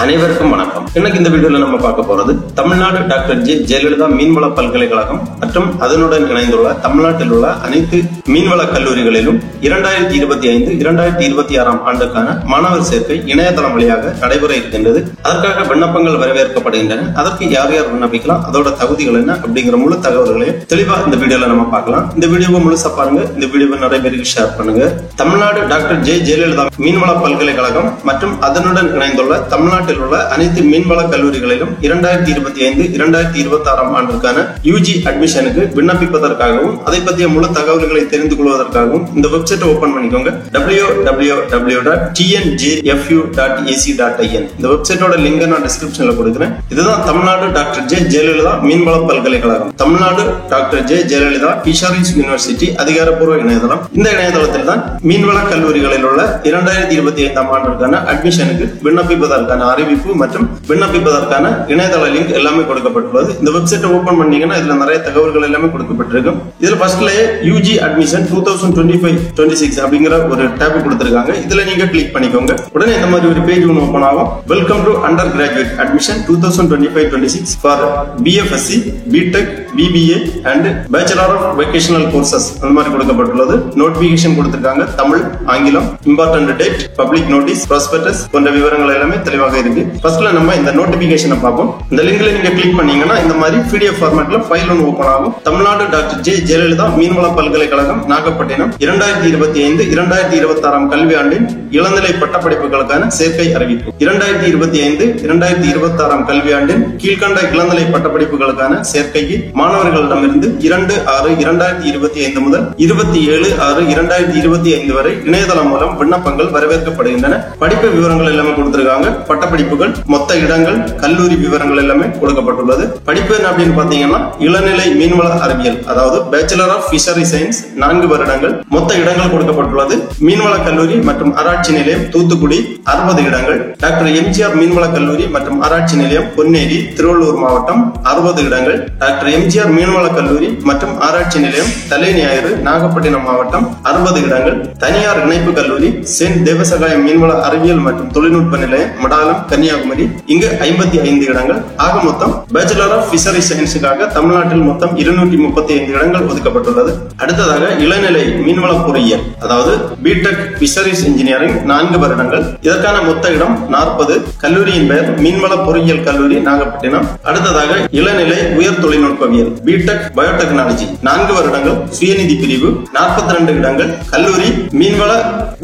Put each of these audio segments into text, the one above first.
அனைவருக்கும் வணக்கம். இன்னைக்கு இந்த வீடியோல நம்ம பார்க்க போறது தமிழ்நாடு டாக்டர் ஜே ஜெயலலிதா மீன்வள பல்கலைக்கழகம் மற்றும் அதனுடன் இணைந்துள்ள தமிழ்நாட்டில் உள்ள அனைத்து மீன்வள கல்லூரிகளிலும் 2025-2026 ஆண்டுக்கான மாணவர் சேர்க்கை இணையதளம் வழியாக நடைபெற இருக்கின்றது. அதற்காக விண்ணப்பங்கள் வரவேற்கப்படுகின்றன. அதற்கு யார் யார் விண்ணப்பிக்கலாம், அதோட தகுதிகள் என்ன அப்படிங்கிற முழு தகவல்களையும் தெளிவா இந்த வீடியோல நம்ம பார்க்கலாம். இந்த வீடியோவை முழுசா பாருங்க. இந்த வீடியோவை நிறைய பேருக்கு ஷேர் பண்ணுங்க. தமிழ்நாடு டாக்டர் ஜே ஜெயலலிதா மீன்வள பல்கலைக்கழகம் மற்றும் அதனுடன் இணைந்துள்ள தமிழ்நாட்டில் உள்ள அனைத்து மீன்வள கல்லூரிகளிலும் 2025-2026 ஆண்டுக்கான யூஜி அட்மிஷனுக்கு விண்ணப்பிப்பதற்காகவும் அதை பற்றிய முழு தகவல்களை தெரிந்து கொள்வதற்காகவும் இந்த வெப்சைட்டை ஓபன் பண்ணிக்கோங்க. www.tnjfu.ac.in. இந்த வெப்சைட்டோட லிங்க் நான் டிஸ்கிரிப்ஷன்ல கொடுக்கிறேன். இதுதான் தமிழ்நாடு டாக்டர் ஜே ஜெயலலிதா மீன்வள பல்கலைக்கழகம், Tamil Nadu doctor J Jayalalithaa fisheries university அதிகாரப்பூர்வ இணையதளம். இந்த இணையதளத்தில் தான் மீன்வள கல்லூரிகளில் உள்ள 2025 ஆண்டுக்கான அட்மிஷனுக்கு விண்ணப்பிப்பதற்கான அறிவிப்பு மற்றும் விண்ணப்பிப்பதற்கான இணையதள லிங்க் எல்லாமே கொடுக்கப்பட்டுள்ளது. இந்த வெப்சைட்டை ஓபன் பண்ணீங்கன்னா இதுல நிறைய தகவல்கள் எல்லாமே கொடுக்கப்பட்டிருக்கும். இதுல ஃபர்ஸ்ட்லயே யூஜி அட்மிஷன் 2025-26 அப்படிங்கிற ஒரு டேப் கொடுத்திருக்காங்க. இதுல நீங்க கிளிக் பண்ணிக்கோங்க. உடனே இந்த மாதிரி ஒரு பேஜ் ஒன்று ஓபன் ஆகும். Welcome to undergraduate admission 2025-26 for BFSc, BTech, BBA and Bachelor of Vocational Courses அந்த மாதிரி கொடுக்கப்பட்டுள்ளது. நோட்டிபிகேஷன் கொடுத்திருக்காங்க. தமிழ், ஆங்கிலம், important date, public notice, prospectus போன்ற விவரங்கள் எல்லாமே தெளிவாக இருக்கு. ஃபர்ஸ்ட்ல நம்ம இந்த நோட்டிபிகேஷனை பார்ப்போம். இந்த லிங்க்ல நீங்க கிளிக் பண்ணீங்கன்னா இந்த மாதிரி PDF ஃபார்மேட்ல ஃபைல் ஒன்று ஓபன் ஆகும். தமிழ்நாடு டாக்டர் ஜே ஜெயலலிதா மீன்வள பல்கலைக்கழகம் நாகப்பட்டினம் 2025-2026 கல்வியாண்டின் இளநிலை பட்டப்படிப்புகளுக்கான சேர்க்கை அறிவிப்பு. 2025-2026 கல்வியாண்டின் கீழ்கண்ட இளநிலை பட்டப்படிப்புகளுக்கான சேர்க்கைக்கு மாணவர்களிடமிருந்து 2/6/2025 முதல் 27/6/2025 வரை இணையதளம் மூலம் விண்ணப்பங்கள் வரவேற்கப்படுகின்றன. படிப்பு விவரங்கள் எல்லாமே கொடுத்திருக்காங்க. பட்டப்படிப்புகள், மொத்த இடங்கள், கல்லூரி விவரங்கள் எல்லாமே கொடுக்கப்பட்டுள்ளது. படிப்பு என்ன அப்படின்னு பாத்தீங்கன்னா இளநிலை மீன்வள அறிவியல், அதாவது பேச்சுலர் ஆஃப் ஃபிஷரி சயின்ஸ் 4 வருடங்கள். மொத்த இடங்கள் கொடுக்கப்பட்டுள்ளது. மீன்வள கல்லூரி மற்றும் ஆராய்ச்சி நிலையம் தூத்துக்குடி 60 இடங்கள். டாக்டர் MGR மீன்வள கல்லூரி மற்றும் ஆராய்ச்சி நிலையம் பொன்னேரி திருவள்ளூர் மாவட்டம் 60 இடங்கள். டாக்டர் MGR மீன்வள கல்லூரி மற்றும் ஆராய்ச்சி நிலையம் தலைஞாயிறு நாகப்பட்டினம் மாவட்டம் 60 இடங்கள். தனியார் இணைப்பு கல்லூரி செயின்ட் தேவசகாயம் மீன்வள அறிவியல் மற்றும் தொழில்நுட்ப நிலையம் மடாலம் கன்னியாகுமரி, இங்கு 55 இடங்கள். ஆக மொத்தம் பேச்சுலர் ஆஃப் ஃபிஷரி சயின்ஸுக்காக தமிழ்நாட்டில் மொத்தம் 235 இடங்கள் ஒதுக்கப்பட்டுள்ளது. அடுத்ததாக இளநிலை மீன்வள பொறியியல், அதாவது BTech ஃபிஷரிஸ் இன்ஜினியரிங் 4 வருடங்கள். இதற்கான மொத்த இடம் 40. கல்லூரியின் பெயர் மீன்வள பொறியியல் கல்லூரி நாகப்பட்டினம். அடுத்ததாக இளநிலை உயர் தொழில்நுட்பவியல் BTech பயோடெக்னாலஜி 4 வருடங்கள். சுயநிதி பிரிவு 42 இடங்கள். கல்லூரி மீன்வள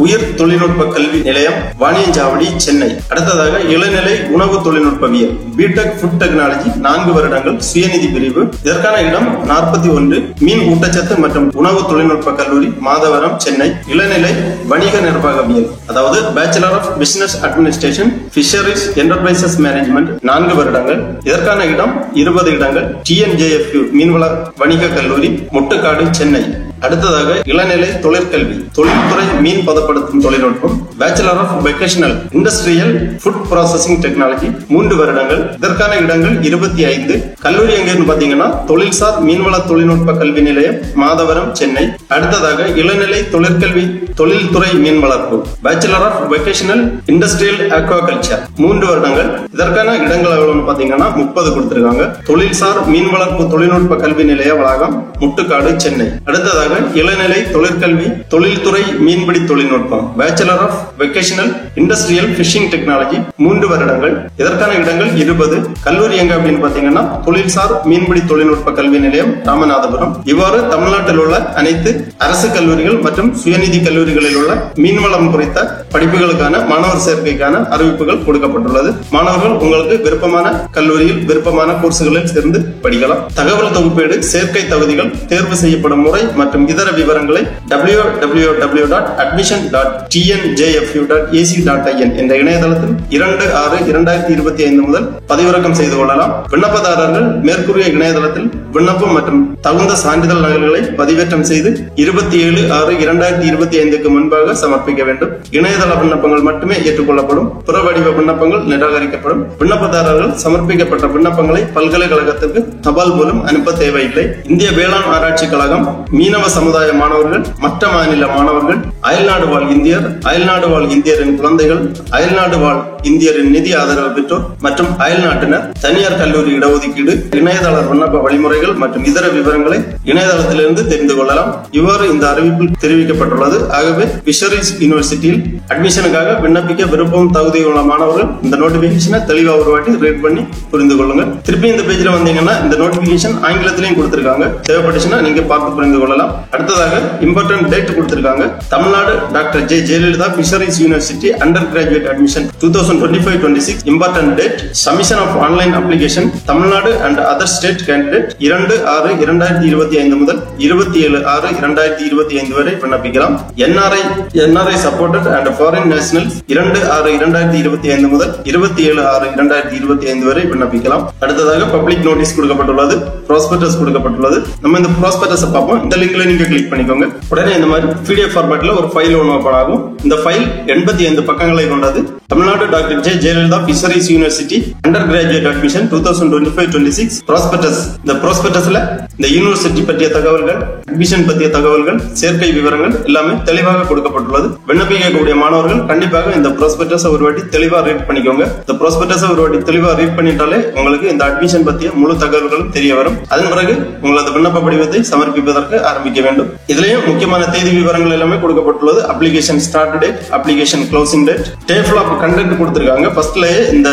உயர் தொழில்நுட்ப கல்வி நிலையம் வாணியஞ்சாவடி சென்னை. அடுத்ததாக இளநிலை உணவு தொழில்நுட்பவியல் BTech ஃபுட் டெக்னாலஜி 4 வருடங்கள். சுயநிதி பிரிவு. இதற்கான இடம் 41. மீன் ஊட்டச்சத்து மற்றும் உணவு தொழில்நுட்ப கல்லூரி மாதவரம் சென்னை. இளநிலை வணிக நிர்வாகவியல், அதாவது bachelor of business administration fisheries enterprises management 4 வருடங்கள். இதற்கான இடம் 20 இடங்கள். TNJFU மீன்வள வணிக கல்லூரி முட்டுக்காடு சென்னை. அடுத்ததாக இளநிலை தொழிற்கல்வி தொழில்துறை மீன் பதப்படுத்தும் தொழில்நுட்பம் bachelor of vocational industrial food processing technology 3 வருடங்கள். இதற்கான இடங்கள் 25. கல்லூரி எங்கன்னு பாத்தீங்கன்னா தொழில்சார் மீன்வள தொழில்நுட்ப கல்வி நிலையம் மாதவரம் சென்னை. அடுத்ததாக இளநிலை தொழிற்கல்வி தொழில்துறை மீன் வளர்ப்பு bachelor of vocational industrial aquaculture 3 வருடங்கள். இதற்கான இடங்கள் எவ்வளவுன்னு பாத்தீங்கன்னா 30 கொடுத்திருக்காங்க. தொழில்சார் மீன் வளர்ப்பு தொழில்நுட்ப கல்வி நிலைய வளாகம் முட்டுக்காடு சென்னை. அடுத்ததாக இளநிலை தொழிற்கல்வி தொழில்துறை மீன்பிடி தொழில்நுட்பம் bachelor of vocational industrial fishing technology 3 வருடங்கள். இதற்கான இடங்கள் 20. கல்லூரி எங்க அப்படின்னு பாத்தீங்கன்னா தொழில்சார் மீன்பிடி தொழில்நுட்ப கல்வி நிலையம் ராமநாதபுரம். இவ்வாறு தமிழ்நாட்டில் உள்ள அனைத்து அரசு கல்லூரிகள் மற்றும் சுயநிதி கல்லூரிகளில் உள்ள மீன்வளம் குறித்த படிப்புகளுக்கான மாணவர் சேர்க்கைக்கான அறிவிப்புகள் கொடுக்கப்பட்டுள்ளது. மாணவர்கள் உங்களுக்கு விருப்பமான கல்லூரியில் விருப்பமான கோர்ஸ்களில் சேர்ந்து படிக்கலாம். தகவல் தொகுப்பீடு, சேர்க்கை தகுதிகள், தேர்வு செய்யப்படும் முறை மற்றும் இதர விவரங்களை www.admission.tnjfu.ac.in என்ற இணையதளத்தில் 2/6/2025 முதல் பதிவிறக்கம் செய்து கொள்ளலாம். விண்ணப்பதாரர்கள் மேற்கூறிய இணையதளத்தில் விண்ணப்பம் மற்றும் தகுந்த சான்றிதழ் நகல்களை பதிவேற்றம் செய்து 27/6/2025 முன்பாக சமர்ப்பிக்க வேண்டும். இணையதள விண்ணப்பங்கள் மட்டுமே ஏற்றுக்கொள்ளப்படும். புற வடிவ விண்ணப்பங்கள் நிராகரிக்கப்படும். விண்ணப்பதாரர்கள் சமர்ப்பிக்கப்பட்ட விண்ணப்பங்களை பல்கலைக்கழகத்திற்கு தபால் மூலம் அனுப்ப தேவையில்லை. இந்திய வேளாண் ஆராய்ச்சி கழகம் மீனவ மீனவ சமுதாய மாணவர்கள், மற்ற மாநில மாணவர்கள், அயல்நாடு வாழ் இந்தியர், அயல்நாடு வாழ் இந்தியரின் குழந்தைகள், அயல்நாடு வாழ் இந்தியரின் நிதி ஆதரவு பெற்றோர் மற்றும் அயல்நாட்டினர், தனியார் கல்லூரி இடஒதுக்கீடு, இணையதள விண்ணப்ப வழிமுறைகள் மற்றும் இதர விவரங்களை இணையதளத்திலிருந்து தெரிந்து கொள்ளலாம். இவ்வாறு இந்த அறிவிப்பில் தெரிவிக்கப்பட்டுள்ளது. ஆகவே ஃபிஷரிஸ் யூனிவர்சிட்டியில் அட்மிஷனுக்காக விண்ணப்பிக்க விருப்பம் தகுதியுள்ள மாணவர்கள் இந்த நோட்டிபிகேஷனை தெளிவா ஒரு வாட்டி ரீட் பண்ணி புரிந்து கொள்ளுங்க. திருப்பி இந்த பேஜ்ல வந்தீங்கன்னா இந்த நோட்டிபிகேஷன் ஆங்கிலத்திலையும் கொடுத்திருக்காங்க. தேவைப்பட்டுச்சுன்னா நீங்க பார்த்து புரிந்து கொள்ளலாம். அடுத்ததாக இம்பார்ட்டன்ட் டேட் கொடுத்திருக்காங்க. Tamil Nadu doctor J Jayalalithaa fisheries university undergraduate admission 2025-26. Important date submission of online application Tamil Nadu and other state candidate 2/6/2025 முதல் 27/6/2025 வரை விண்ணப்பிக்கலாம். NRI supported and foreign nationals 2/6/2025 முதல் 27/6/2025 வரை விண்ணப்பிக்கலாம். அடுத்ததாக பப்ளிக் நோட்டீஸ் கொடுக்கப்பட்டுள்ளது, ப்ராஸ்பெக்டஸ் கொடுக்கப்பட்டுள்ளது. நம்ம இந்த ப்ராஸ்பெக்டஸ் பார்ப்போம். இந்த லிங்க்ல நீங்க கிளிக் பண்ணிக்கோங்க. உடனே இந்த மாதிரி PDF ஃபார்மேட்ல ஒரு ஃபைல் ஒன்று ஓபன் ஆகும். இந்த ஃபைல் 85 பக்கங்களை கொண்டது. Tamil Nadu doctor J Jayalalithaa fisheries university undergraduate admission 2025-26 prospectus. இந்த ப்ராஸ்பெக்டஸ்ல இந்த யூனிவர்சிட்டி பற்றிய தகவல்கள், அட்மிஷன் பற்றிய தகவல்கள், சேர்க்கை விவரங்கள் எல்லாமே தெளிவாக கொடுக்கப்பட்டுள்ளது. விண்ணப்பிக்கக்கூடிய மாணவர்கள் கண்டிப்பாக இந்த ப்ராஸ்பெக்டஸ் ஒரு வாட்டி தெளிவா ரீட் பண்ணிக்கோங்க. இந்த ப்ராஸ்பெக்டஸ் ஒரு வாட்டி தெளிவா ரீட் பண்ணிட்டாலே உங்களுக்கு இந்த அட்மிஷன் பற்றிய முழு தகவல்களும் தெரிய வரும். அதன் பிறகு உங்களது விண்ணப்ப படிவத்தை சமர்ப்பிப்பதற்கு ஆரம்பிக்க வேண்டும். இதுலயும் முக்கியமான தேதி விவரங்கள் எல்லாமே கொடுக்கப்பட்டுள்ளது. Application start date, application closing date, table of content கொடுத்திருக்காங்க. ஃபர்ஸ்ட்லயே இந்த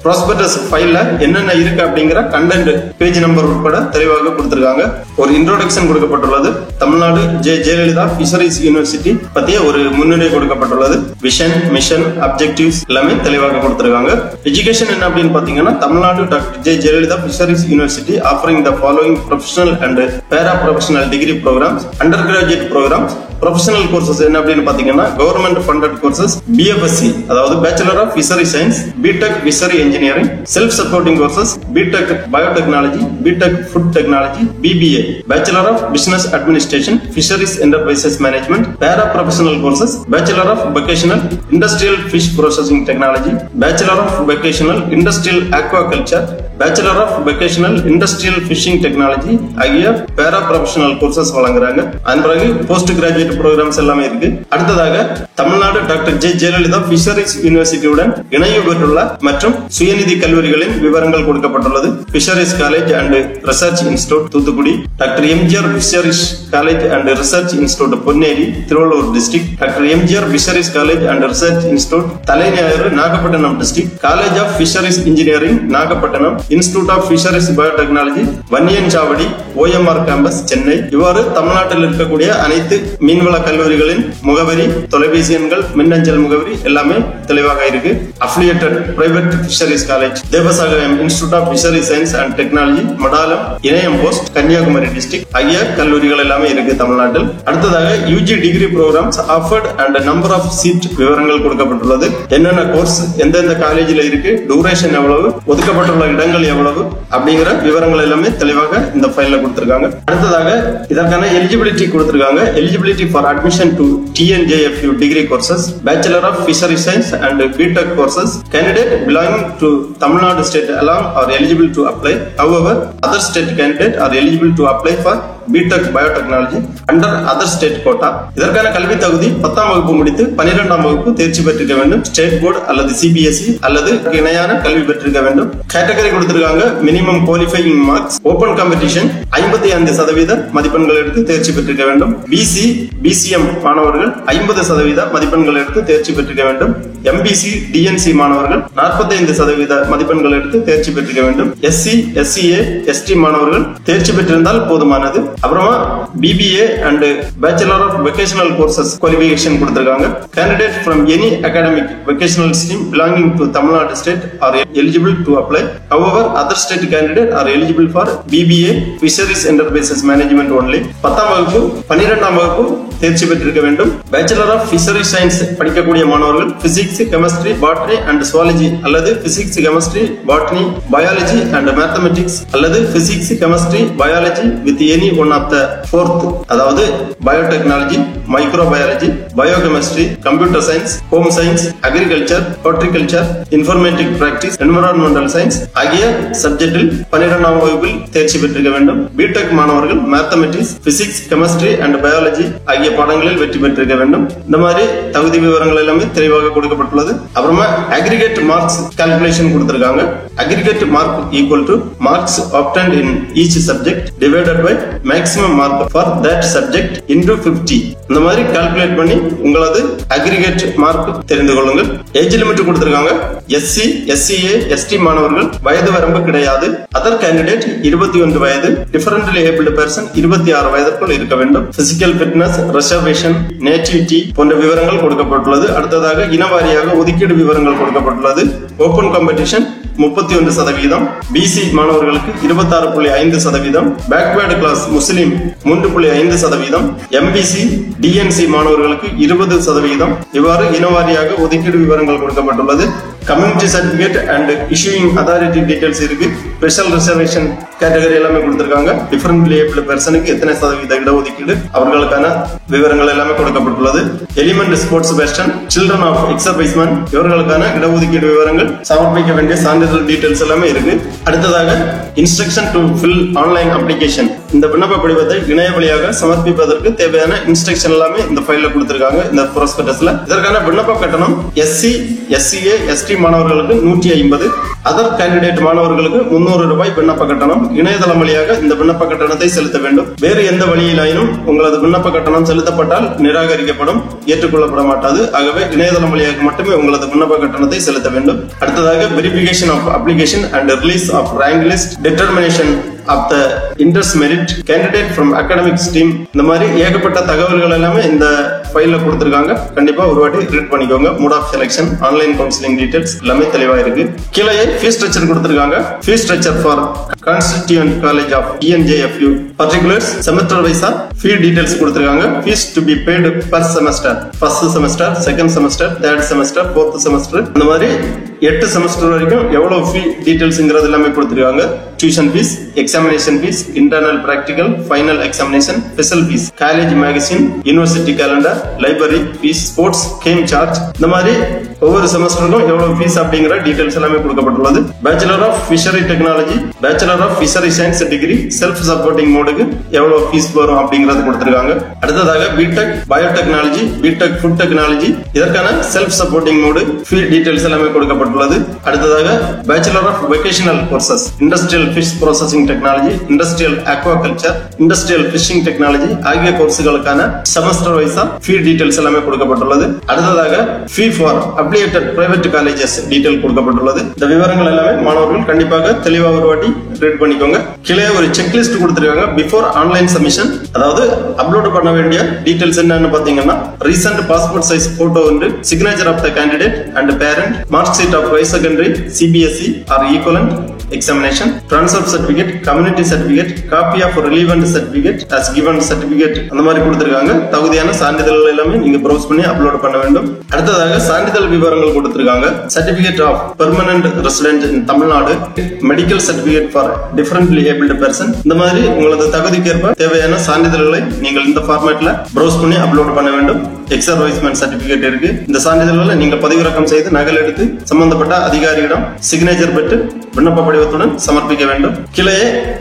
ப்ராஸ்பெக்டஸ் ஃபைல்ல என்னென்ன இருக்கு அப்படிங்கிற கண்டென்ட் பேஜ் நம்பர் உட்பட தெளிவாக கொடுத்திருக்காங்க. ஒரு இன்ட்ரோடக்ஷன் கொடுக்கப்பட்டுள்ளது. Tamil Nadu J Jayalalithaa fisheries university பத்திய ஒரு முன்னுரை கொடுக்கப்பட்டுள்ளது. விஷன், மிஷன், அப்ஜெக்டிவ்ஸ் எல்லாமே தெளிவாக கொடுத்திருக்காங்க. எஜுகேஷன் என்ன அப்படின்னு பாத்தீங்கன்னா, Tamil Nadu doctor J Jayalalithaa fisheries university offering the following professional and para professional degree programs, undergraduate programs. Professional courses என்ன அப்படின்னு பாத்தீங்கன்னா, கவர்மெண்ட் ஃபண்டட் கோர்சஸ் BFSc அதாவது bachelor of fishery science, B Tech fishery engineering, self supporting courses, B Tech biotechnology, BTech food technology, BBA bachelor of business administration, fisheries enterprises management, para professional courses, bachelor of vocational industrial fish processing technology, bachelor of vocational industrial aquaculture, bachelor of vocational industrial fishing technology ஆகிய para professional courses வழங்குறாங்க. அதன் பிறகு post graduate programs எல்லாமே இருக்கு. அடுத்ததாக Tamil Nadu doctor J Jayalalithaa fisheries யூனிவர்சிட்டியுடன் இணைவு பெற்றுள்ள மற்றும் சுயநிதி கல்லூரிகளின் விவரங்கள் கொடுக்கப்பட்டுள்ளது. Fisheries college and research institute Thoothukudi, doctor MGR fisheries college and research institute Ponneri Thiruvallur district, doctor MGR fisheries college and research institute Thalaignayiru Nagapattinam district, college of fisheries engineering Nagapattinam, institute of fisheries biotechnology Vanniyanchavadi OMR campus Chennai. இவ்வாறு தமிழ்நாட்டில் இருக்கக்கூடிய அனைத்து மீன்வள கல்லூரிகளின் முகவரி, தொலைபேசி எண்கள், மின்னஞ்சல் முகவரி எல்லாமே தெளிவாக இருக்கு. Affiliated private fisheries college Devasagaram institute of fishery science and technology Madalam, Enayam post Kanyakumari district ஆகிய கல்லூரிகள் எல்லாமே இருக்கு தமிழ்நாட்டில். அடுத்ததாக UG degree programmes offered and number of seat விவரங்கள் கொடுக்கப்பட்டுள்ளது. என்னென்ன கோர்ஸ் எந்தெந்த காலேஜில் இருக்கு, டூரேஷன் எவ்வளவு, ஒதுக்கப்பட்டுள்ள இடங்கள் எவ்வளவு அப்படிங்கிற விவரங்கள் எல்லாமே தெளிவாக இந்த ஃபைல்ல கொடுத்திருக்காங்க. அடுத்ததாக இதற்கான எலிஜிபிலிட்டி கொடுத்திருக்காங்க. Eligibility for admission to TNJFU degree courses, Bachelor of Fisheries Science and BTech courses. Candidate belonging to Tamil Nadu state alone are eligible to apply. However, other state candidate are eligible to apply for BTech biotechnology under other state quota. இதற்கான கல்வி தகுதி 10ஆம் வகுப்பு முடித்து 12ஆம் வகுப்பு தேர்ச்சி பெற்றிருக்க வேண்டும். ஸ்டேட் போர்டு அல்லது CBSE அல்லது இணையான கல்வி பெற்றிருக்க வேண்டும். கேட்டகரி கொடுத்திருக்காங்க. Minimum qualifying marks, open competition 55% மதிப்பெண்கள் எடுத்து தேர்ச்சி பெற்றிருக்க வேண்டும். BC BCM மாணவர்கள் 50% மதிப்பெண்கள் எடுத்து தேர்ச்சி பெற்றிருக்க வேண்டும். MBC DNC மாணவர்கள் 45% மதிப்பெண்கள் எடுத்து தேர்ச்சி பெற்றிருக்க வேண்டும். SC SCA ST மாணவர்கள் தேர்ச்சி பெற்றிருந்தால் போதுமானது. அப்புறமா BBA and Bachelor of Vocational Courses qualification கொடுத்திருக்காங்க. Candidate from any academic vocational stream belonging to Tamil Nadu state are eligible to apply. However, other state candidate are eligible for BBA Fisheries Enterprises Management only. 10ஆம் வகுப்பு 12ஆம் வகுப்பு தேர்ச்சி பெற்றிருக்க வேண்டும். Bachelor of fishery science படிக்கக்கூடிய மாணவர்கள் physics, chemistry, botany and zoology அல்லது physics, chemistry, botany, biology and mathematics அல்லது physics, chemistry, biology with any one of the 4th அதாவது biotechnology, microbiology, biochemistry, computer science, home science, agriculture, horticulture, informatic practice, environmental science ஆகிய சப்ஜெக்டில் 12ஆம் வகுப்பில் தேர்ச்சி பெற்றிருக்க வேண்டும். பிடெக் மாணவர்கள் mathematics, physics, chemistry and biology ஆகிய பாடங்களில் வெற்றி பெற்றிருக்க வேண்டும். இந்த மாதிரி தகுதி விவரங்கள் எல்லாமே தெளிவாக கொடுக்கப்பட்டுள்ளது. அப்புறமா அக்ரிகேட் மார்க்ஸ் கால்குலேஷன் கொடுத்திருக்காங்க. Aggregate mark equal to marks obtained in each subject divided by maximum mark for that subject into 50. இந்த மாதிரி கால்குலேட் பண்ணி உங்களது அக்ரிகேட் மார்க் தெரிந்து கொள்ளுங்கள். ஏஜ் லிமிட் கொடுத்திருக்காங்க. எஸ்சி, எஸ்சிஏ, எஸ்டி மாணவர்கள் வயது வரம்பு கிடையாது. அதர் கேண்டிடேட் 21 வயது, டிஃபரண்ட்லி ஏபிள்டு பர்சன் 26 வயதிற்குள் இருக்க வேண்டும். பிசிக்கல் ஃபிட்னஸ், ரிசர்வேஷன், நேட்டிவிட்டி போன்ற விவரங்கள் கொடுக்கப்பட்டுள்ளது. அடுத்ததாக இனவாரியாக ஒதுக்கீடு விவரங்கள் கொடுக்கப்பட்டுள்ளது. ஓபன் காம்படிஷன் 31%, பிசி மாணவர்களுக்கு 26.5%, பேக்வேர்டு கிளாஸ் முஸ்லிம் 3.5%, எம்பிசி, டிஎன்சி மாணவர்களுக்கு 20%. இவ்வாறு இனவாரியாக ஒதுக்கீடு விவரங்கள் கொடுக்கப்பட்டுள்ளது. Community certificate and issuing authority details இருக்கு. ஸ்பெஷல் ரிசர்வேஷன் கேட்டகரி எல்லாமே கொடுத்திருக்காங்க. டிஃபரண்ட்லி ஏபிள்டு பர்சனுக்கு எத்தனை சதவீத இடஒதுக்கீடு அவர்களுக்கான விவரங்கள் எல்லாமே கொடுக்கப்பட்டுள்ளது. Eminent sports person, children of ex servicemen இவர்களுக்கான இடஒதுக்கீடு விவரங்கள், சமர்ப்பிக்க வேண்டிய சான்றிதழ் டீடைல்ஸ் எல்லாமே இருக்கு. அடுத்ததாக instruction to fill online application. இந்த விண்ணப்ப படிவத்தை இணைய வழியாக சமர்ப்பிப்பதற்கு தேவையான இன்ஸ்ட்ரக்ஷன் எல்லாமே இந்த ஃபைல்ல கொடுத்திருக்காங்க. இந்த ப்ராஸ்பெக்டஸ்ல இதற்கான விண்ணப்ப கட்டணம் எஸ்சி, எஸ்சிஏ, எஸ்டி மாணவர்களுக்கு 150, அதர் கேண்டிடேட் மாணவர்களுக்கு 300 ரூபாய் விண்ணப்ப கட்டணம். இணையதளம் வழியாக இந்த விண்ணப்ப கட்டணத்தை செலுத்த வேண்டும். வேறு எந்த வழியிலாயினும் உங்களது விண்ணப்ப கட்டணம் செலுத்தப்பட்டால் நிராகரிக்கப்படும், ஏற்றுக்கொள்ளப்பட மாட்டாது. ஆகவே இணையதளம் வழியாக மட்டுமே உங்களது விண்ணப்ப கட்டணத்தை செலுத்த வேண்டும். அடுத்ததாக verification of application and release of rank list, determination of the interest merit, candidate from academic stream. இந்த மாதிரி ஏகப்பட்ட தகவல்கள் எல்லாமே இந்த ஃபைல்ல கொடுத்திருக்காங்க. கண்டிப்பா ஒரு வாட்டி ரீட் பண்ணிக்கோங்க. Mode of selection, online counselling details எல்லாமே தெளிவா இருக்கு. கீழே ஃபீஸ் ஸ்ட்ரக்சர் கொடுத்திருக்காங்க. Fees structure for constituent college of TNJFU particulars semester வைஸா ஃபீ டீடைல்ஸ் கொடுத்திருக்காங்க. Fees to be paid per semester, first semester, second semester, third semester, fourth semester, இந்த மாதிரி 8 semester வரைக்கும் எவ்வளவு ஃபீ டீடைல்ஸ்ங்கிறது எல்லாமே கொடுத்திருக்காங்க. Tuition fees, examination fees, internal practical, final examination, special fees, college magazine, university calendar, library fees, sports game charge, இந்த மாதிரி ஒவ்வொரு செமஸ்டருக்கும் எவ்வளவு ஃபீஸ் அப்படிங்கிற டீடைல்ஸ் எல்லாமே கொடுக்கப்பட்டுள்ளது. Bachelor of fishery technology, bachelor of fishery science degree self supporting மோடுக்கு எவ்வளவு fees வரும் அப்படிங்கறது கொடுத்திருக்காங்க. அடுத்ததாக BTech biotechnology, BTech food technology இதற்கான self supporting mode fee details எல்லாமே கொடுக்கப்பட்டுள்ளது. அடுத்ததாக bachelor of vocational courses, industrial fish processing technology, industrial aquaculture, industrial fishing technology ஆகிய கோர்ஸ்களுக்கான செமஸ்டர் வைஸா ஃபீ டீடைல்ஸ் எல்லாமே கொடுக்கப்பட்டுள்ளது. அடுத்ததாக fee for affiliated private colleges detail கொடுக்கப்பட்டுள்ளது. இந்த விவரங்கள் எல்லாமே மாணவர்கள் கண்டிப்பாக தெளிவாக ஒரு வாட்டி ரீட் பண்ணிக்கோங்க. கீழே ஒரு செக்லிஸ்ட் கொடுத்திருக்காங்க. பிஃபோர் ஆன்லைன் சப்மிஷன், அதாவது அப்லோட் பண்ண வேண்டிய டீடைல்ஸ் என்னன்னு பாத்தீங்கன்னா ரீசன்ட் பாஸ்போர்ட் சைஸ் போட்டோ ஒன்று, signature of the candidate and parent, mark sheet of higher secondary, CBSE or equivalent examination, transfer certificate, community certificate, copy of relevant certificate as given certificate அந்த மாதிரி கொடுத்திருக்காங்க. தகுதியான சான்றிதழ்கள் எல்லாமே நீங்க ப்ரௌஸ் பண்ணி upload பண்ண வேண்டும். அடுத்ததாக சான்றிதழ் விவரங்கள் கொடுத்திருக்காங்க. Certificate of permanent resident in Tamil Nadu, medical certificate for differently abled person, இந்த மாதிரி உங்களது தகுதிக்கேற்ப தேவையான சான்றிதழ்களை நீங்கள் இந்த ஃபார்மேட்ல ப்ரௌஸ் பண்ணி அப்லோட் பண்ண வேண்டும். எக்ஸர்வைஸ்மென்ட் சர்டிபிகேட் இருக்கு. இந்த சான்றிதழ்களை நீங்க பதிவிறக்கம் செய்து நகல் எடுத்து சம்பந்தப்பட்ட அதிகாரியிடம் சிக்னேச்சர் பெற்று விண்ணப்ப படிவத்துடன் சமர்ப்பிக்க வேண்டும். கீழே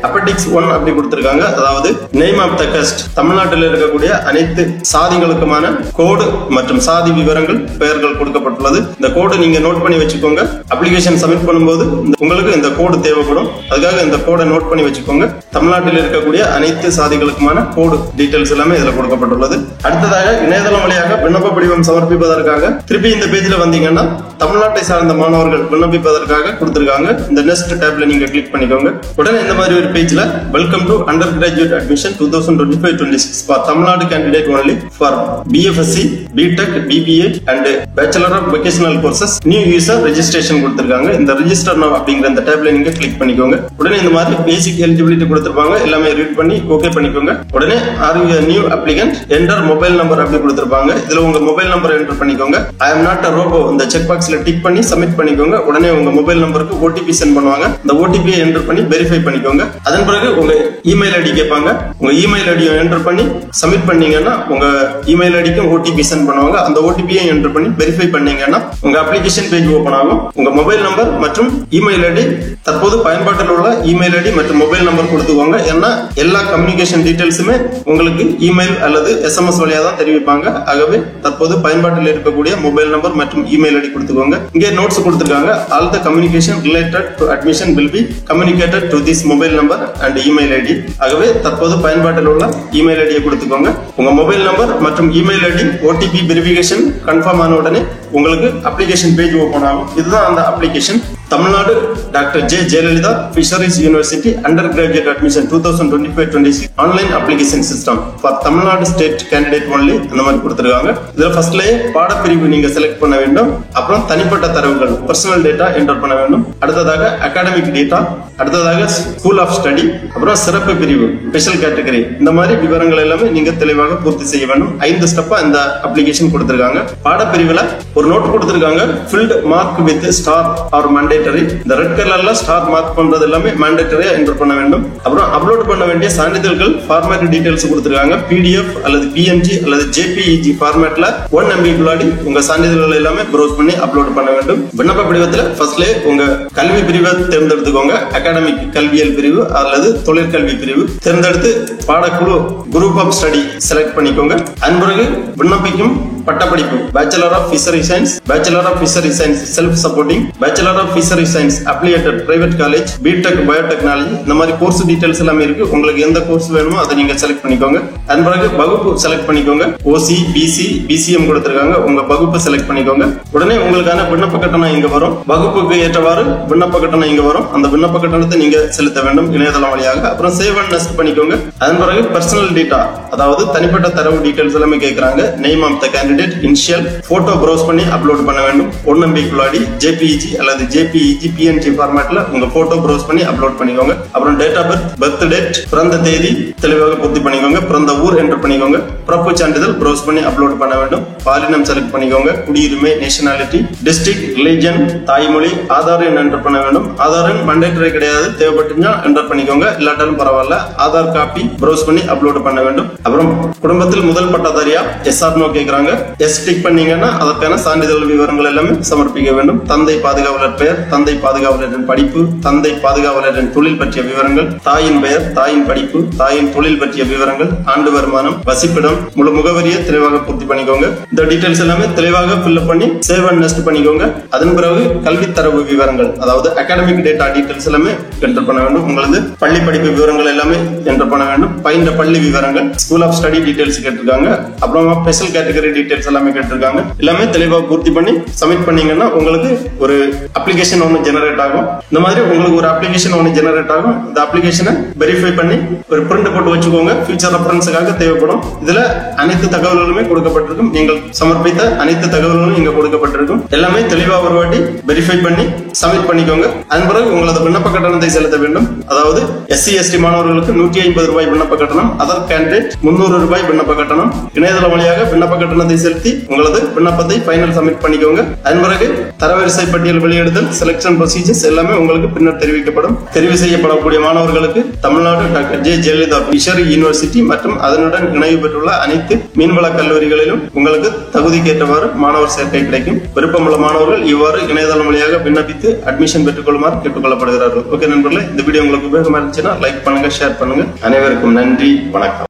அப்பெண்டிக்ஸ் 1 அப்படி கொடுத்திருக்காங்க. அதாவது நேம் ஆஃப் த காஸ்ட், தமிழ்நாட்டில் இருக்கக்கூடிய அனைத்து சாதிகளுக்குமான கோடு மற்றும் சாதி விவரங்கள், பெயர்கள் கொடுக்கப்பட்டுள்ளது. இந்த கோடு நீங்க நோட் பண்ணி வச்சுக்கோங்க. அப்ளிகேஷன் சப்மிட் பண்ணும்போது உங்களுக்கு இந்த கோடு தேவைப்படும். அதுக்காக இந்த கோடை நோட் பண்ணி வச்சுக்கோங்க. தமிழ்நாட்டில் இருக்கக்கூடிய அனைத்து சாதிகளுக்குமான கோடு டீடைல்ஸ் எல்லாமே இதுல கொடுக்கப்பட்டுள்ளது. அடுத்ததாக இணையதளம் வழியாக விண்ணப்ப படிவம் சமர்ப்பிப்பதற்காக திருப்பி இந்த பேஜ்ல வந்தீங்கன்னா தமிழ்நாட்டை சார்ந்த மாணவர்கள் விண்ணப்பிப்பதற்காக கொடுத்திருக்காங்க. இந்த நெக்ஸ்ட் டேப்ல நீங்க கிளிக் பண்ணிக்கோங்க. உடனே இந்த மாதிரி ஒரு பேஜ்ல welcome to undergraduate admission 2025-26 for Tamil Nadu candidate only for BFSc, BTech, BBA and bachelor of vocational courses new user registration கொடுத்திருக்காங்க. இந்த ரெஜிஸ்டர் நவ் அப்படிங்கிற இந்த டேப்ல நீங்க கிளிக் பண்ணிக்கோங்க. உடனே இந்த மாதிரி பேசிக் எலிஜிபிலிட்டி கொடுத்திருப்பாங்க. எல்லாமே ரீட் பண்ணி ஓகே பண்ணிக்கோங்க. உடனே are you new applicant, enter mobile number அப்படி கொடுத்திருப்பாங்க. கேட்பாங்க. இதுல உங்க மொபைல் நம்பர் என்டர் பண்ணிக்கோங்க. I am not a robot இந்த செக் பாக்ஸ்ல டிக் பண்ணி சப்மிட் பண்ணிக்கோங்க. உடனே உங்க மொபைல் நம்பருக்கு ஓடிபி சென்ட் பண்ணுவாங்க. இந்த ஓடிபியை என்டர் பண்ணி வெரிஃபை பண்ணிக்கோங்க. அதன் பிறகு உங்க இமெயில் ஐடி கேட்பாங்க. உங்க இமெயில் ஐடியை என்டர் பண்ணி சப்மிட் பண்ணீங்கன்னா உங்க இமெயில் ஐடிக்கும் ஓடிபி சென்ட் பண்ணுவாங்க. அந்த ஓடிபியை என்டர் பண்ணி வெரிஃபை பண்ணீங்கன்னா உங்க அப்ளிகேஷன் பேஜ் ஓபன் ஆகும். உங்க மொபைல் நம்பர் மற்றும் இமெயில் ஐடி தற்போது பயன்பாட்டில் உள்ள இமெயில் ஐடி மற்றும் மொபைல் நம்பர் கொடுத்துக்கோங்க. ஏன்னா எல்லா கம்யூனிகேஷன் டீடைல்ஸுமே உங்களுக்கு இமெயில் அல்லது எஸ்எம்எஸ் வழியா தான் தெரிவிப்பாங்க. ஆகவே தற்போது பயன்பாட்டில் இருக்கக்கூடிய மொபைல் நம்பர் மற்றும் இமெயில் ஐடி கொடுத்துக்கோங்க. இங்கே நோட்ஸ் கொடுத்திருக்காங்க. All the communication related to admission will be communicated to this mobile number and email ID. ஆகவே தற்போது பயன்பாட்டில் உள்ள இமெயில் ஐடியை கொடுத்துக்கோங்க. உங்க மொபைல் நம்பர் மற்றும் email ID OTP verification confirm ஆன உடனே உங்களுக்கு அப்ளிகேஷன் பேஜ் ஓபன் ஆகும். இதுதான் அந்த அப்ளிகேஷன். Tamil Nadu doctor J Jayalalithaa fisheries university undergraduate admission 2025-26 online application system for Tamil Nadu state candidate only அந்த மாதிரி கொடுத்திருக்காங்க. இதுல ஃபர்ஸ்ட்லயே பாடப்பிரிவு நீங்க செலக்ட் பண்ண வேண்டும். அப்புறம் தனிப்பட்ட தரவுகள் பர்சனல் டேட்டா என்டர் பண்ண வேண்டும். அடுத்ததாக அகாடமிக் டேட்டா, அடுத்ததாக ஸ்கூல் ஆஃப் ஸ்டடி, அப்புறம் சிறப்பு பிரிவு ஸ்பெஷல் கேட்டகரி, இந்த மாதிரி விவரங்கள் எல்லாமே நீங்க தெளிவாக பூர்த்தி செய்ய வேண்டும். 5 ஸ்டெப்பா இந்த அப்ளிகேஷன் கொடுத்திருக்காங்க. பாடப்பிரிவுல ஒரு நோட் கொடுத்திருக்காங்க. Field mark with star are mandatory. இந்த ரெட் கலர்ல ஸ்டார் மார்க் பண்றது எல்லாமே mandatory என்டர் பண்ண வேண்டும். அப்புறம் அப்லோட் பண்ண வேண்டிய சான்றிதழ்கள் ஃபார்மேட் டீடைல்ஸ் கொடுத்திருக்காங்க. PDF அல்லது PNG அல்லது JPEG ஃபார்மேட்ல 1 MB குள்ளாடி உங்க சான்றிதழ்கள் எல்லாமே ப்ரௌஸ் பண்ணி அப்லோட் பண்ண வேண்டும். விண்ணப்ப படிவத்துல ஃபர்ஸ்ட்லே உங்க கல்வி பிரிவை தேர்ந்தெடுத்துக்கோங்க. அகாடமிக் கல்வியல் பிரிவு அல்லது தொழிற்கல்வி பிரிவு தேர்ந்தெடுத்து பாடக்குழு குரூப் ஆஃப் ஸ்டடி செலக்ட் பண்ணிக்கோங்க. அதன் பிறகு விண்ணப்பிக்கும் பட்டப்படிப்பு bachelor of fishery science, bachelor of fishery science self supporting, bachelor of fishery science affiliated private college, BTech biotechnology, இந்த மாதிரி கோர்ஸ் டீடைல்ஸ் எல்லாமே இருக்கு. உங்களுக்கு எந்த கோர்ஸ் வேணுமோ அதை நீங்க செலக்ட் பண்ணிக்கோங்க. அதன் பிறகு வகுப்பு செலக்ட் பண்ணிக்கோங்க. OC, BC, BCM கொடுத்திருக்காங்க. உங்க வகுப்பு செலக்ட் பண்ணிக்கோங்க. உடனே உங்களுக்கான விண்ணப்ப கட்டணம் இங்க வரும். வகுப்புக்கு ஏற்றவாறு விண்ணப்ப கட்டணம் இங்க வரும். அந்த விண்ணப்ப கட்டணத்தை நீங்க செலுத்த வேண்டும் இணையதளம் வழியாக. அப்புறம் சேவ் அண்ட் நெஸ்ட் பண்ணிக்கோங்க. அதன் பிறகு பர்சனல் டேட்டா, அதாவது தனிப்பட்ட தரவு டீடைல்ஸ் எல்லாமே கேட்கறாங்க. Name of the candidate, initial, photo browse பண்ணி அப்லோட் பண்ண வேண்டும். 1 MB குள்ளாடி JPEG அல்லது JPEG PNG ஃபார்மேட்ல உங்க போட்டோ ப்ரௌஸ் பண்ணி அப்லோட் பண்ணிக்கோங்க. அப்புறம் டேட் ஆஃப் பர்த் டேட், பிறந்த தேதி தெளிவாக பூர்த்தி பண்ணிக்கோங்க. பிறந்த ஊர் என்டர் பண்ணிக்கோங்க. பிறப்பு சான்றிதழ் ப்ரௌஸ் பண்ணி அப்லோட் பண்ண வேண்டும். பாலினம் செலக்ட் பண்ணிக்கோங்க. குடியுரிமை, நேஷனாலிட்டி, டிஸ்ட்ரிக்ட், ரிலிஜன், தாய்மொழி, ஆதார் எண் என்டர் பண்ண வேண்டும். ஆதார் எண் மண்டேட்டரி கிடையாது, தேவைப்பட்டுச்சா என்டர் பண்ணிக்கோங்க. இல்லாட்டாலும் பரவாயில்ல. ஆதார் காப்பி ப்ரௌஸ் பண்ணி அப்லோட் பண்ண வேண்டும். அப்புறம் குடும்பத்தில் முதல் பட்டதாரியா எஸ் ஆர் நோ கேக்குறாங்க. எஸ் டிக் பண்ணீங்கன்னா அதற்கான சான்றிதழ் விவரங்கள் எல்லாமே சமர்ப்பிக்க வேண்டும். தந்தை பாதுகாவலர் பெயர், தந்தை பாதுகாவலரின் படிப்பு, தந்தை பாதுகாவலரின் தொழில் பற்றிய விவரங்கள், தாயின் பெயர், தாயின் படிப்பு, தாயின் தொழில் பற்றிய விவரங்கள், ஆண்டு வருமானம், வசிப்பிடம், முழு முகவரியை தெளிவாக பூர்த்தி பண்ணிக்கோங்க. இந்த டீடைல்ஸ் எல்லாமே தெளிவாக ஃபில் பண்ணி சேவ் அண்ட் நெஸ்ட் பண்ணிக்கோங்க. அதன் பிறகு கல்வி தரவு விவரங்கள், அதாவது அகாடமிக் டேட்டா டீடைல்ஸ் எல்லாமே என்டர் பண்ண வேண்டும். உங்களது பள்ளி படிப்பு விவரங்கள் எல்லாமே என்டர் பண்ண வேண்டும். பயின்ற பள்ளி விவரங்கள், ஸ்கூல் ஆஃப் ஸ்டடி டீடைல்ஸ் கேட்டிருக்காங்க. அப்புறமா ஸ்பெஷல் கேட்டகரி டீடைல்ஸ் எல்லாமே கேட்டிருக்காங்க. எல்லாமே தெளிவாக பூர்த்தி பண்ணி சப்மிட் பண்ணீங்கன்னா உங்களுக்கு ஒரு அப்ளிகேஷன் ஒன்று ஜெனரேட் ஆகும். இந்த மாதிரி உங்களுக்கு ஒரு அப்ளிகேஷன் ஒன்று ஜெனரேட் ஆகும். இந்த அப்ளிகேஷனை வெரிஃபை பண்ணி ஒரு பிரிண்ட் போட்டு வச்சுக்கோங்க. ஃபியூச்சர் ரெஃபரன்ஸுக்காக தேவைப்படும். இதுல அனைத்து தகவல்களுமே கொடுக்கப்பட்டிருக்கும். நீங்கள் சமர்ப்பித்த அனைத்து தகவல்களும் இங்க கொடுக்கப்பட்டிருக்கும். எல்லாமே தெளிவாக ஒரு வாட்டி வெரிஃபை பண்ணி சப்மிட் பண்ணிக்கோங்க. அதன் பிறகு உங்களது விண்ணப்ப கட்டணத்தை செலுத்த வேண்டும். அதாவது SC ST மாணவர்களுக்கு 150 ரூபாய் விண்ணப்ப கட்டணம், அதர் கேண்டிடேட் 300 ரூபாய் விண்ணப்ப கட்டணம். இணையதளம் வழியாக விண்ணப்ப கட்டணத்தை செலுத்தி உங்களது விண்ணப்பத்தை ஃபைனல் சப்மிட் பண்ணிக்கோங்க. அதன் பிறகு தரவரிசை பட்டியல் வெளியிடுதல், செலக்ஷன் ப்ரொசீஜர்ஸ் எல்லாமே உங்களுக்கு பின்னர் தெரிவிக்கப்படும். தெரிவு செய்யப்படக்கூடிய மாணவர்களுக்கு Tamil Nadu doctor J Jayalalithaa fishery university மற்றும் அதனுடன் இணைவு பெற்றுள்ள அனைத்து மீன்வள கல்லூரிகளிலும் உங்களுக்கு தகுதிக்கேற்றவாறு மாணவர் சேர்க்கை கிடைக்கும். விருப்பமுள்ள மாணவர்கள் இவ்வாறு இணையதளம் வழியாக விண்ணப்பித்து அட்மிஷன் பெற்றுக் கொள்ளுமாறு கேட்டுக்கொள்ளப்படுகிறார்கள். ஓகே நண்பர்களே, இந்த வீடியோ உங்களுக்கு உபயோகமா இருந்துச்சுன்னா லைக் பண்ணுங்க, ஷேர் பண்ணுங்க. அனைவருக்கும் நன்றி, வணக்கம்.